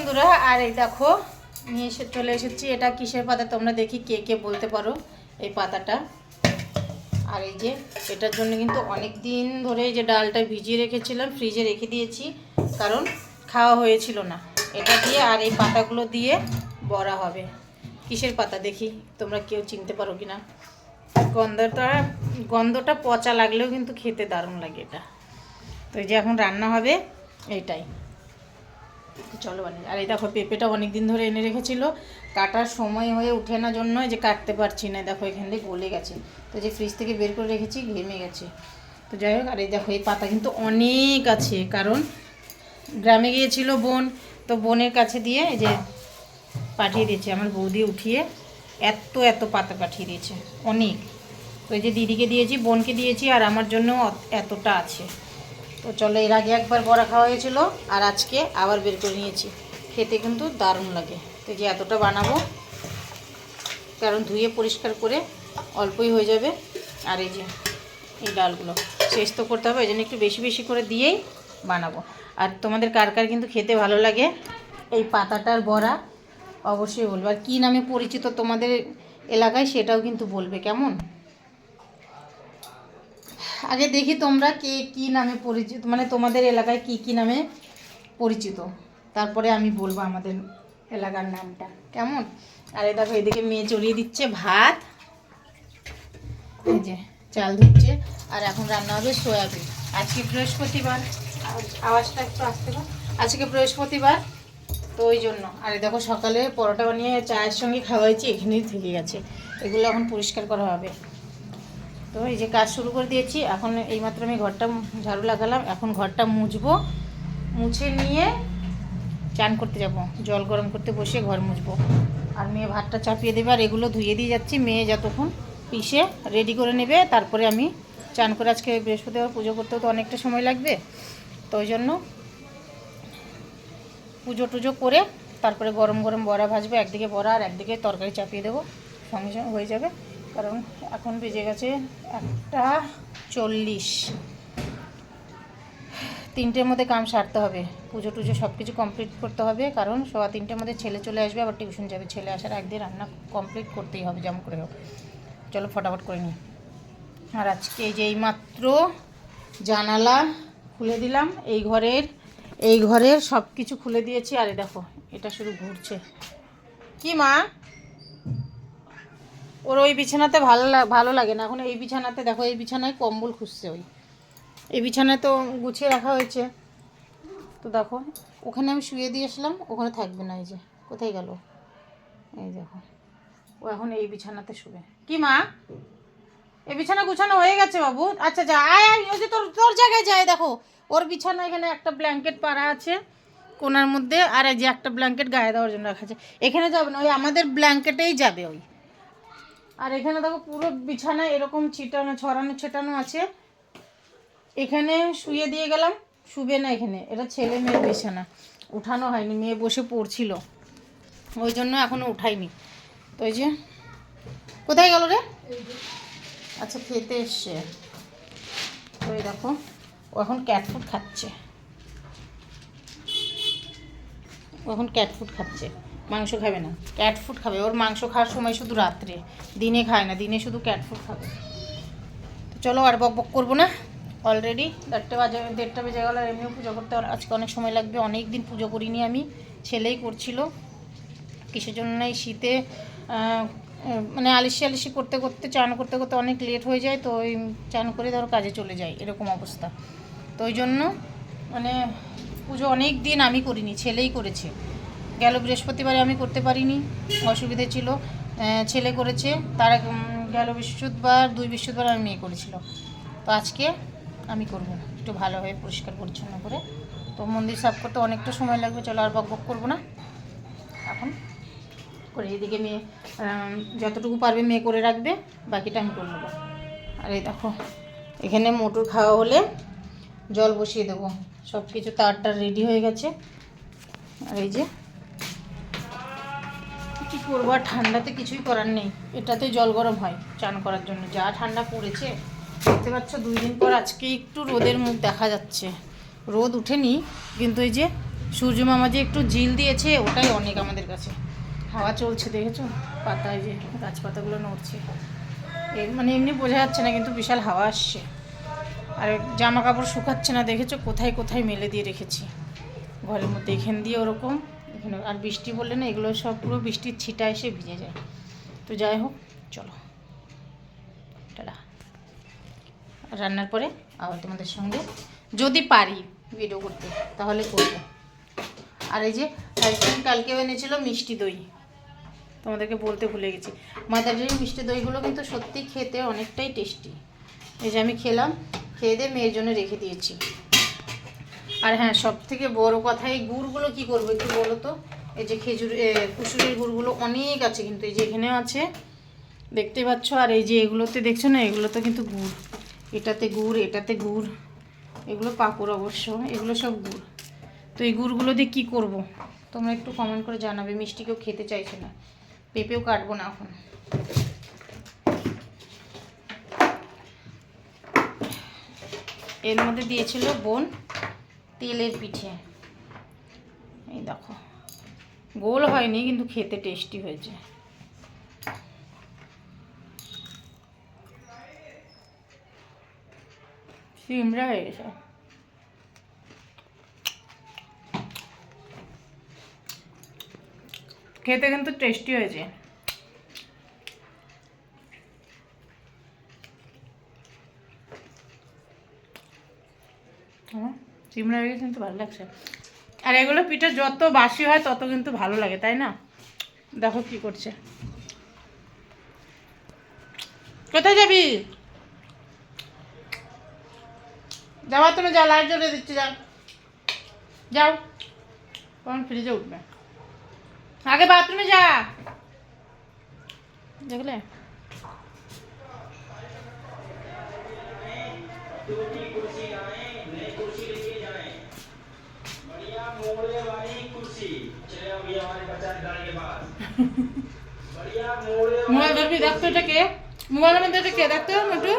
বন্ধুরা, আর এই দেখো নিয়ে এসে চলে এসেছি। এটা কিসের পাতা তোমরা দেখি কে কে বলতে পারো এই পাতাটা। আর এই যে এটার জন্য কিন্তু অনেক দিন ধরে এই যে ডালটা ভিজিয়ে রেখেছিলাম, ফ্রিজে রেখে দিয়েছি, কারণ খাওয়া হয়েছিল না। এটা দিয়ে আর এই পাতাগুলো দিয়ে বড়া হবে। কিসের পাতা দেখি তোমরা কেউ চিনতে পারো কি না। গন্ধটা পচা লাগলেও কিন্তু খেতে দারুণ লাগে এটা। তো এই যে এখন রান্না হবে এইটাই। চলো বানিয়ে। আর এই দেখো পেঁপেটা অনেক দিন ধরে এনে রেখেছিল, কাটার সময় হয়ে ওঠে না জন্য যে কাটতে পারছি না। দেখো এখান থেকে গলে গেছে, তো যে ফ্রিজ থেকে বের করে রেখেছি ঘেমে গেছে। তো যাই হোক, আর এই দেখো এই পাতা কিন্তু অনেক আছে, কারণ গ্রামে গিয়েছিল বোন, তো বোনের কাছে দিয়ে এই যে পাঠিয়ে দিয়েছে আমার বৌদি উঠিয়ে। এত এত পাতা পাঠিয়ে দিয়েছে অনেক। তো এই যে দিদিকে দিয়েছি, বোনকে দিয়েছি, আর আমার জন্য এতটা আছে। তো চলো, এর আগে একবার বড়া খাওয়া হয়েছিল আর আজকে আবার বের করে নিয়েছি। খেতে কিন্তু দারুণ লাগে। তো যে এতটা বানাবো, কারণ ধুয়ে পরিষ্কার করে অল্পই হয়ে যাবে। আর এই যে এই ডালগুলো শেষ তো করতে হবে, এই জন্য একটু বেশি বেশি করে দিয়েই বানাবো। আর তোমাদের কার কার কিন্তু খেতে ভালো লাগে এই পাতাটার বড়া অবশ্যই বলবে। আর কী নামে পরিচিত তোমাদের এলাকায় সেটাও কিন্তু বলবে, কেমন। আগে দেখি তোমরা কে কী নামে পরিচিত, মানে তোমাদের এলাকায় কি কি নামে পরিচিত, তারপরে আমি বলবো আমাদের এলাকার নামটা, কেমন। আর এই দেখো এদিকে মেয়ে চড়িয়ে দিচ্ছে ভাত, এই যে চাল ধুচ্ছে। আর এখন রান্না হবে সয়াবিন। আজকে বৃহস্পতিবার, আওয়াজটা একটু আসতে পার, আজকে বৃহস্পতিবার, তো ওই জন্য। আর এই দেখো সকালে পরোটা বানিয়ে চায়ের সঙ্গে খাওয়াইছি, এখানেই থেকে গেছে। এগুলো এখন পরিষ্কার করা হবে। তো এই যে কাজ শুরু করে দিয়েছি। এখন এইমাত্র আমি ঘরটা ঝাড়ু লাগালাম, এখন ঘরটা মুছবো, মুছে নিয়ে চান করতে যাব, জল গরম করতে বসে ঘর মুছবো। আর মেয়ে ভাতটা চাপিয়ে দেবে, আর এগুলো ধুয়ে দিয়ে যাচ্ছি। মেয়ে যতক্ষণ পিষে রেডি করে নেবে, তারপরে আমি চান করে, আজকে বৃহস্পতিবার পুজো করতেও তো অনেকটা সময় লাগবে, তো ওই জন্য পুজো টুজো করে তারপরে গরম গরম বড়া ভাজবো। একদিকে বড়া আর একদিকে তরকারি চাপিয়ে দেবো, সঙ্গে সঙ্গে হয়ে যাবে। কারণ এখন বেজে গেছে 1:40, 3টের মধ্যে কাম সারতে হবে। পুজো টুজো সব কিছু কমপ্লিট করতে হবে, কারণ 3:15 মধ্যে ছেলে চলে আসবে, আবার টিউশন যাবে। ছেলে আসার একদিন রান্না কমপ্লিট করতেই হবে যেমন করে হোক। চলো ফটাফট করে নিই। আর আজকে এই যে এইমাত্র জানালা খুলে দিলাম, এই ঘরের সব কিছু খুলে দিয়েছি। আরে দেখো এটা শুধু ঘুরছে। কি মা, ওর ওই বিছানাতে ভালো লাগে না এখন। এই বিছানাতে দেখো, এই বিছানায় কম্বল খুঁজছে। এই বিছানায় তো গুছিয়ে রাখা হয়েছে, তো দেখো ওখানে আমি শুয়ে দিয়ে আসলাম, ওখানে থাকবে না। এই যে কোথায় গেল, এই দেখো ও এখন এই বিছানাতে শুবে। কি মা, এই বিছানা গুছানো হয়ে গেছে বাবু? আচ্ছা যা, আয় আয়, ওই যে তোর জায়গায় যায়। দেখো ওর বিছানা, এখানে একটা ব্ল্যাঙ্কেট পাড়া আছে কোনার মধ্যে, আর এই যে একটা ব্ল্যাঙ্কেট গায়ে দেওয়ার জন্য রাখা আছে। এখানে যাবে না, ওই আমাদের ব্ল্যাঙ্কেটেই যাবে ওই। আর এখানে দেখো পুরো বিছানা এরকম ছড়ানো ছেটানো আছে। এখানে শুয়ে দিয়ে গেলাম, শুবে না এখানে। এটা ছেলে মেয়ের বিছানা, উঠানো হয়নি, মেয়ে বসে পড়ছিল ওই জন্য এখনও উঠাইনি। তো এই যে কোথায় গেল রে, আচ্ছা খেতে এসছে। তো এই দেখো ও এখন ক্যাটফুড খাচ্ছে, মাংস খাবে না, ক্যাটফুড খাবে। ওর মাংস খাওয়ার সময় শুধু রাত্রে, দিনে খায় না, দিনে শুধু ক্যাটফুড খাবে। তো চলো আর বক বক করবো না, অলরেডি 1:30 বেজে গেল। এমনিও পুজো করতে আজকে অনেক সময় লাগবে, অনেক দিন পুজো করিনি আমি, ছেলেই করছিল। কিসের জন্য এই শীতে মানে আলিশি করতে করতে, চান করতে করতে অনেক লেট হয়ে যায়, তো ওই চান করে ধরো কাজে চলে যায়, এরকম অবস্থা। তো ওই জন্য মানে পুজো অনেক দিন আমি করিনি, ছেলেই করেছে। গেল বৃহস্পতিবারে আমি করতে পারিনি, অসুবিধে ছিল, ছেলে করেছে। তার গেল বৃহস্পতিবার, 2 বৃহস্পতিবার আমি মেয়ে করেছিল। তো আজকে আমি করবো একটু ভালোভাবে পরিষ্কার পরিচ্ছন্ন করে। তো মন্দির সাফ করতে অনেকটা সময় লাগবে, চলো আর বক বক করবো না এখন করে। এদিকে মেয়ে যতটুকু পারবে মেয়ে করে রাখবে, বাকিটা আমি করে নেবো। আর এই দেখো এখানে মোটর খাওয়া হলে জল বসিয়ে দেবো, সব কিছু তারটা রেডি হয়ে গেছে। আর এই যে কী করবো, আর ঠান্ডাতে কিছুই করার নেই, এটাতে জল গরম হয় চান করার জন্য। যা ঠান্ডা পড়েছে দেখতে পাচ্ছ, 2 দিন পর আজকে একটু রোদের মুখ দেখা যাচ্ছে। রোদ উঠেনি কিন্তু এই যে সূর্য মামা যে একটু ঝিল দিয়েছে ওটাই অনেক আমাদের কাছে। হাওয়া চলছে দেখেছো, পাতায় যে গাছপাতাগুলো নড়ছে, মানে এমনি বোঝা যাচ্ছে না কিন্তু বিশাল হাওয়া আসছে। আর জামা কাপড় শুকাচ্ছে না দেখেছো, কোথায় কোথায় মেলে দিয়ে রেখেছি ঘরের মধ্যে, এখান দিয়ে ওরকম এখানে। আর বৃষ্টি পড়লে না এগুলো সব পুরো বৃষ্টির ছিটা এসে ভিজে যায়। তো যাই হোক, চলো টাটা। রান্নার পরে আবার তোমাদের সঙ্গে যদি পারি ভিডিও করতে তাহলে করবো। আর এই যে হাজব্যান্ড কালকেও এনেছিল মিষ্টি দই, তোমাদেরকে বলতে ভুলে গেছি। মাদারের মিষ্টি দইগুলো কিন্তু সত্যি খেতে অনেকটাই টেস্টি। এই যে আমি খেলাম, খেয়ে দিয়ে মেয়ের জন্য রেখে দিয়েছি। আর হ্যাঁ, সব থেকে বড় কথা, এই গুড়গুলো কী করবো একটু বলো তো। এই যে খেজুর কুসুরের গুড়গুলো অনেক আছে কিন্তু, এই যে এখানেও আছে দেখতে পাচ্ছ। আর এই যে এগুলোতে দেখছো না, এগুলোতে কিন্তু গুড়, এটাতে গুড়, এটাতে গুড়, এগুলো পাঁপড় অবশ্য, এগুলো সব গুড়। তো এই গুড়গুলো দিয়ে কী করবো তোমরা একটু কমেন্ট করে জানাবে। মিষ্টি কেউ খেতে চাইছে না, পেঁপেও কাটবো না এখন। এর মধ্যে দিয়েছিল বোন তেলের পিঠে, এই দেখো গোল হয়নি কিন্তু খেতে টেস্টি হয়েছে। সিমড়া হয়ে গেছে, খেতে কিন্তু টেস্টি হয়েছে। সিমড়া হয়ে গেছে কিন্তু ভালো লাগছে। আর এগুলো পিঠে যত বাসি হয় তত কিন্তু ভালো লাগে, তাই না? দেখো কি করছে। কোথায় যাবি? যাওয়া তুমি যা, লাইট জ্বলে দিচ্ছি, যাও যাও, কখন ফ্রিজে উঠবে। আগে বাথরুমে যা, দেখলে? মোবাইল ধরবি, দেখতো এটা কে? মোবাইলের মধ্যে এটা কে? দেখতো মোটু,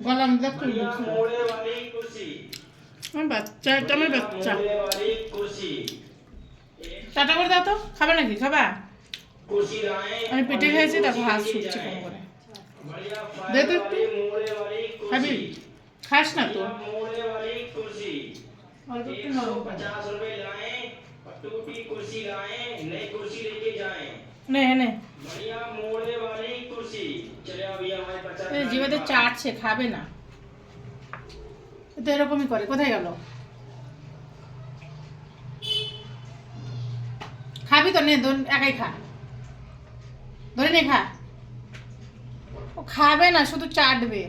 গলাম দেখতো। আমার বাচ্চা, এটা আমার বাচ্চা। টাটা করে দাও তো, খাবে নাকি? খাবা? আমি পিঠে খাইছি, দেখো হাত ছুটছে কম করে। দে তো একটু, খাবি? খাস না তো, অল্প একটু নরম করে। নে নে, জিভাতে চাটছে, খাবে না তো এরকমই করে। কোথায় গেল? খাবি তো, নে একাই খা, ধরে নে খা। ও খাবে না, শুধু চাটবে।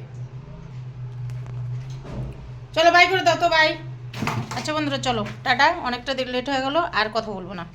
চলো বাই করে দাও তো, বাই। আচ্ছা বন্ধুরা চলো টাটা, অনেকটা লেট হয়ে গেল, আর কথা বলবো না।